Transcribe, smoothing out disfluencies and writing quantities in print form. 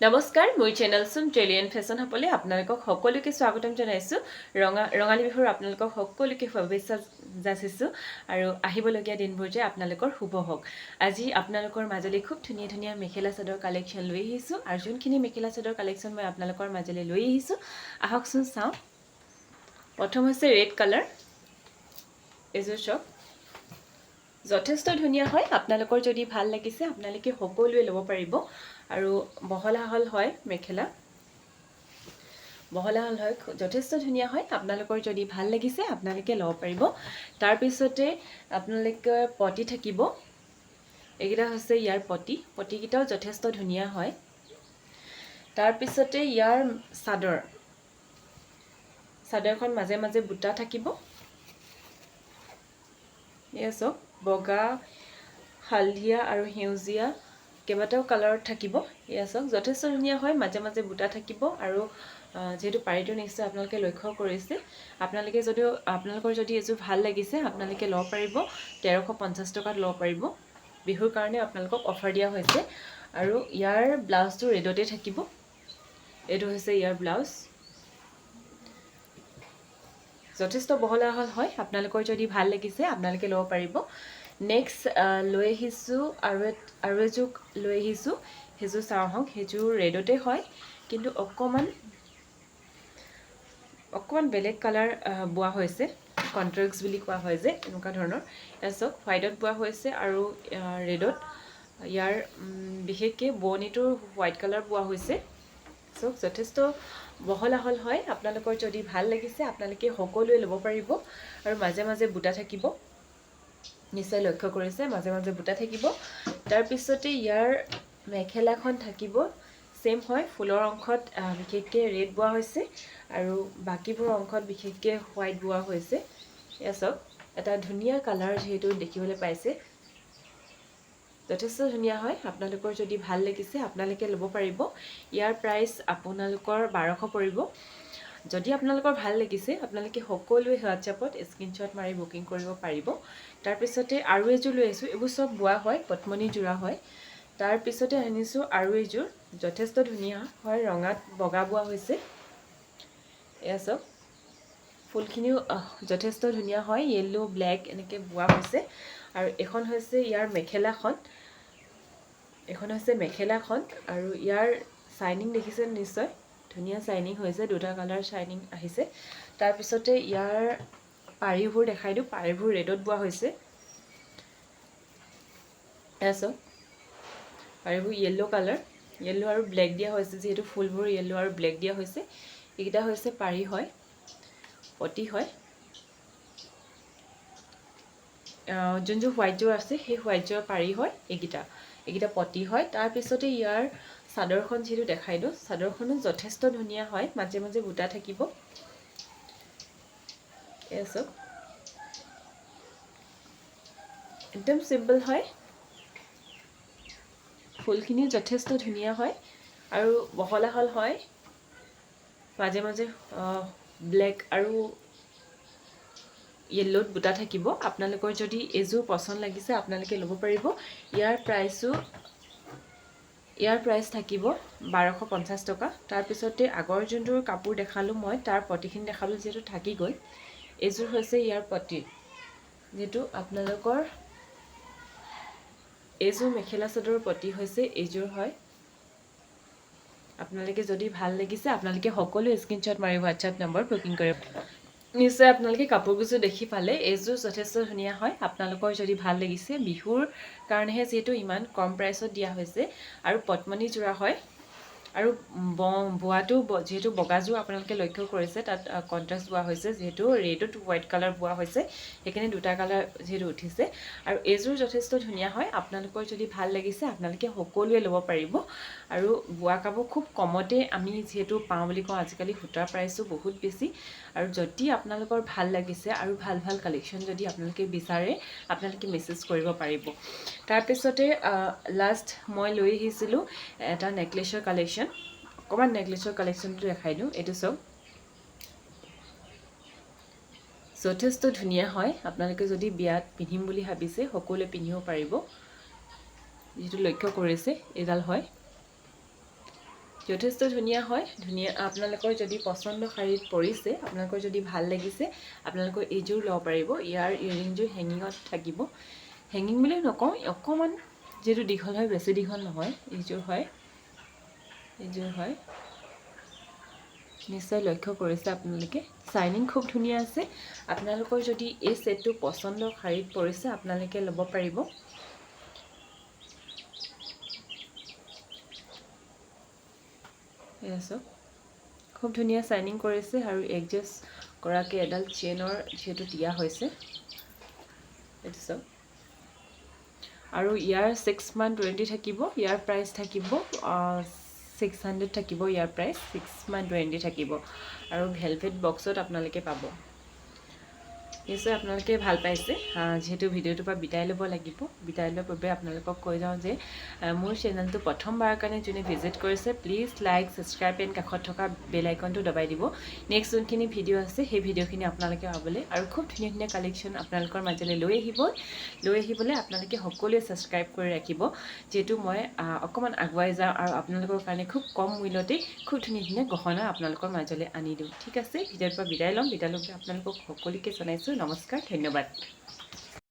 নমস্কাৰ মোৰ channel jewellery and fashion সকলে আপোনালোকক সকলোকে স্বাগতম জনাইছো ৰঙালী বিহুৰ আপোনালোকক সকলোকে শুভেচ্ছা যাচিছো আৰু আহিবলগীয়া দিনবোৰ যে আপোনালোকৰ শুভ হওক আজি আপোনালোকৰ মাজলৈ খুব ধুনীয়া ধুনীয়া মেখেলা চাদৰ কালেকশ্যন লৈ আহিছো আৰু যোনখিনি মেখেলা চাদৰ কালেকশ্যন মই আপোনালোকৰ মাজলৈ লৈ আহিছো আহকচোন চাওঁ প্ৰথম হৈছে ৰেড কালাৰ এযোৰ চক যথেষ্ট ধুনীয়া হয় আপোনালোকৰ যদি ভাল লাগিছে আপোনালোকে সকলোৱে ল'ব পাৰিব আৰু বহলা হল হয় মেখেলা বহলা হল হয় যথেষ্ট ধুনীয়া হয় আপোনালোকৰ যদি ভাল লাগিছে আপোনালোকে ল'ব পাৰিব তাৰ পিছতে আপোনালোকে পটি থাকিব এগিটা হৈছে ইয়াৰ পটিকিটাও যথেষ্ট ধুনীয়া হয় তাৰ পিছতে ইয়াৰ চাদৰখন মাজে মাজে বুটা থাকিব এসক বগা হালধিয়া আৰু হেউজিয়া কেবাটাও কালাৰত থাকিব এসক যথেষ্ট ধুনীয়া হয় মাজে মাজে বুটা থাকিব আৰু যেহেতু পাৰিটো নিশ্চয় আপোনালোকে লক্ষ্য কৰিছে আপোনালোকৰ যদি এযোৰ ভাল লাগিছে আপোনালোকে ল'ব পাৰিব 1350 টকাত ল'ব পাৰিব বিহুৰ কাৰণে আপোনালোকক অফাৰ দিয়া হৈছে আৰু ইয়াৰ ব্লাউজটো ৰেডতে থাকিব এটো হৈছে ইয়াৰ ব্লাউজ যথেষ্ট বহলা হল হয় আপোনালোকৰ যদি ভাল লাগিছে আপোনালোকে ল'ব পাৰিব নেক্সট লৈ আহিছো আৰু এযোৰ লৈ আহিছো হেজু চাওহক হেজু ৰেডতে হয় কিন্তু অকমান বেলেগ কালাৰ বুৱা হৈছে কন্ট্ৰাক্টস বুলি কোৱা হয় যে এনেকুৱা ধৰণৰ এসক হোৱাইটত বুৱা হৈছে আৰু ৰেডত ইয়াৰ বিশেষকৈ বনিটোৰ হোৱাইট কালাৰ বুৱা হৈছে সো যথেষ্ট বহলা হল হয় আপোনালোকৰ যদি ভাল লাগিছে আপোনালোকে সকলোৱে ল'ব পাৰিব আৰু মাজে মাজে বুটা থাকিব নিশ্চয় লক্ষ্য কৰিছে মাজে মাজে বুটা থাকিব তাৰ পিছতে ইয়াৰ মেখেলাখন থাকিব সেম হয় ফুলৰ অংশত বিশেষকৈ ৰেড বুৱা হৈছে আৰু বাকিবোৰ অংশত বিশেষকৈ হোৱাইট বুৱা হৈছে এসক এটা ধুনীয়া কালাৰ যেহেতু দেখিবলৈ পাইছে যথেষ্ট ধুনীয়া হয় আপোনালোকৰ যদি ভাল লাগিছে আপোনালোকে ল'ব পাৰিব ইয়াৰ প্ৰাইস আপোনালোকৰ 1200 পৰিব যদি আপোনালোকৰ ভাল লাগিছে আপোনালোকে সকলোৱে হোৱাটছআপত স্ক্ৰিনশ্বট মাৰি বুকিং কৰিব পাৰিব তাৰ পিছতে আৰু এযোৰ লৈ আছো এবোৰ সব বুৱা হয় পটমনি জোৰা হয় তাৰ পিছতে আনিছো আৰু এযোৰ যথেষ্ট ধুনীয়া হয় ৰঙাত বগা বুৱা হৈছে এসক ফুলখিনিও যথেষ্ট ধুনীয়া হয় ইয়েলো ব্ল্যাক এনেকৈ বুৱা হৈছে আৰু এখন হৈছে ইয়াৰ মেখেলাখন আৰু ইয়াৰ শাইনিং দেখিছে নিশ্চয় ধুনীয়া শাইনিং হৈছে দুটা কালাৰ শাইনিং আহিছে তাৰ পিছতে ইয়াৰ পাৰিবোৰ দেখাই দিও পাৰিবোৰ ৰেডত বুৱা হৈছে এসক পাৰিবোৰ ইয়েলো কালাৰ ইয়েলো আৰু ব্ল্যাক দিয়া হৈছে যেহেতু ফুলবোৰ ইয়েলো আৰু ব্ল্যাক দিয়া হৈছে এইটা হৈছে পাৰি হয় পটি হয় যোনটো হোৱাইট জোৰ আছে সেই হোৱাইট জোৰ পাৰি হয় এইগিটা পটি হয় তাৰ পিছতে ইয়াৰ চাদৰখন যেটো দেখাই দিও চাদৰখনো যথেষ্ট ধুনীয়া হয় মাজে মাজে বুটা থাকিব এসক একদম সিম্পল হয় ফুলখিনি যথেষ্ট ধুনীয়া হয় আৰু বহলা হল হয় মাজে মাজে ব্ল্যাক আৰু ইয়েলোত বুটা থাকিব আপোনালোকৰ যদি এযোৰ পছন্দ লাগিছে আপোনালোকে ল'ব পাৰিব ইয়াৰ প্ৰাইস থাকিব 1250 টকা তাৰ পিছতে আগৰ যোনটোৰ কাপোৰ দেখালো মই তাৰ পটিখিনি দেখালো যেটো থাকি গল এযোৰ হৈছে ইয়াৰ পটি যেটো আপোনালোকৰ এযোৰ মেখেলা চাদৰ পটি হৈছে এযোৰ হয় আপোনালোকে যদি ভাল লাগিছে আপোনালোকে সকলো স্ক্ৰিনশ্বট মাৰি WhatsApp নম্বৰ বুকিং কৰিব নিশ্চয় আপোনালোকে কাপোৰবোৰ দেখি পালে এযোৰ যথেষ্ট ধুনীয়া হয় আপোনালোকৰ যদি ভাল লাগিছে বিহুৰ কাৰণেহে যেটো ইমান কম প্ৰাইসত দিয়া হৈছে আৰু পটমনি জোৰা হয় আৰু বুৱাটো যেহেতু বগাজোৰ আপোনালোকে লক্ষ্য কৰিছে তাত কন্ট্ৰাস্ট বুৱা হৈছে যেহেতু ৰেডত হোৱাইট কালাৰ বুৱা হৈছে সেইখিনি দুটা কালাৰ যেহেতু উঠিছে আৰু এযোৰ যথেষ্ট ধুনীয়া হয় আপোনালোকৰ যদি ভাল লাগিছে আপোনালোকে সকলোৱে ল'ব পাৰিব আৰু বুৱা কাপোৰ খুব কমতে আমি যেহেতু পাওঁ বুলি কওঁ আজিকালি সূতাৰ প্ৰাইসও বহুত বেছি আৰু যদি আপোনালোকৰ ভাল লাগিছে আৰু ভাল ভাল কালেকশ্যন যদি আপোনালোকে বিচাৰে আপোনালোকে মেছেজ কৰিব পাৰিব তাৰ পিছতে লাষ্ট মই লৈ আহিছিলো এটা নেকলেছৰ কালেকশ্যন অকমান নেকলেছৰ কালেকশ্যনটো দেখাই দিও এটো সব যথেষ্ট ধুনীয়া হয় আপোনালোকে যদি বিয়াত পিন্ধিম বুলি ভাবিছে সকলোৱে পিন্ধিব পাৰিব যেটো লক্ষ্য কৰিছে এডাল হয় যথেষ্ট ধুনীয়া হয়। ধুনীয়া আপোনালোকৰ যদি পচন্দ শাৰীত পৰিছে, আপোনালোকৰ যদি ভাল লাগিছে, আপোনালোকৰ এইযোৰ ল'ব পাৰিব। ইয়াৰ ইয়েৰিংযোৰ হেঙিঙত থাকিব। হেঙিং বুলি নকওঁ, অকণমান যিহেতু দীঘল হয়, বেছি দীঘল নহয়। এইযোৰ হয়, এইযোৰ হয়। নিশ্চয় লক্ষ্য কৰিছে আপোনালোকে। চাইনিং খুব ধুনীয়া আছে। আপোনালোকৰ যদি এই ছেটটো পচন্দৰ শাৰীত পৰিছে, আপোনালোকে ল'ব পাৰিব। এয়া চাওক, খুব ধুনীয়া চাইনিং কৰিছে আৰু এডজাষ্ট কৰাকৈ এডাল চেইনৰ যিহেতু দিয়া হৈছে। এইটো চাওক। আৰু ইয়াৰ 6/20 থাকিব। ইয়াৰ প্ৰাইচ থাকিব 600 থাকিব। ইয়াৰ প্ৰাইচ 6/20 থাকিব। আৰু ভেলভেট বক্সত আপোনালোকে পাব। নিশ্চয় আপোনালোকে ভাল পাইছে। যিহেতু ভিডিঅ'টোৰ পৰা বিদায় ল'ব লাগিব, বিদায় লোৱাৰ পূৰ্বে আপোনালোকক কৈ যাওঁ যে মোৰ চেনেলটো প্ৰথমবাৰৰ কাৰণে যোনে ভিজিট কৰিছে, প্লিজ লাইক, ছাবস্ক্ৰাইব এণ্ড কাষত থকা বেল আইকনটো দবাই দিব। নেক্সট যোনখিনি ভিডিঅ' আছে, সেই ভিডিঅ'খিনি আপোনালোকে পাবলৈ আৰু খুব ধুনীয়া ধুনীয়া কালেকশ্যন আপোনালোকৰ মাজলৈ লৈ আহিবলৈ আপোনালোকে সকলোৱে ছাবস্ক্ৰাইব কৰি ৰাখিব। যিহেতু মই অকণমান আগুৱাই যাওঁ আৰু আপোনালোকৰ কাৰণে খুব কম মূল্যতেই খুব ধুনীয়া ধুনীয়া গহনা আপোনালোকৰ মাজলৈ আনি দিওঁ। ঠিক আছে, ভিডিঅ'ৰ পৰা বিদায় ল'ম। বিদায় ল'বলৈ আপোনালোকক সকলোকে জনাইছোঁ নমস্কাৰ, ধন্যবাদ।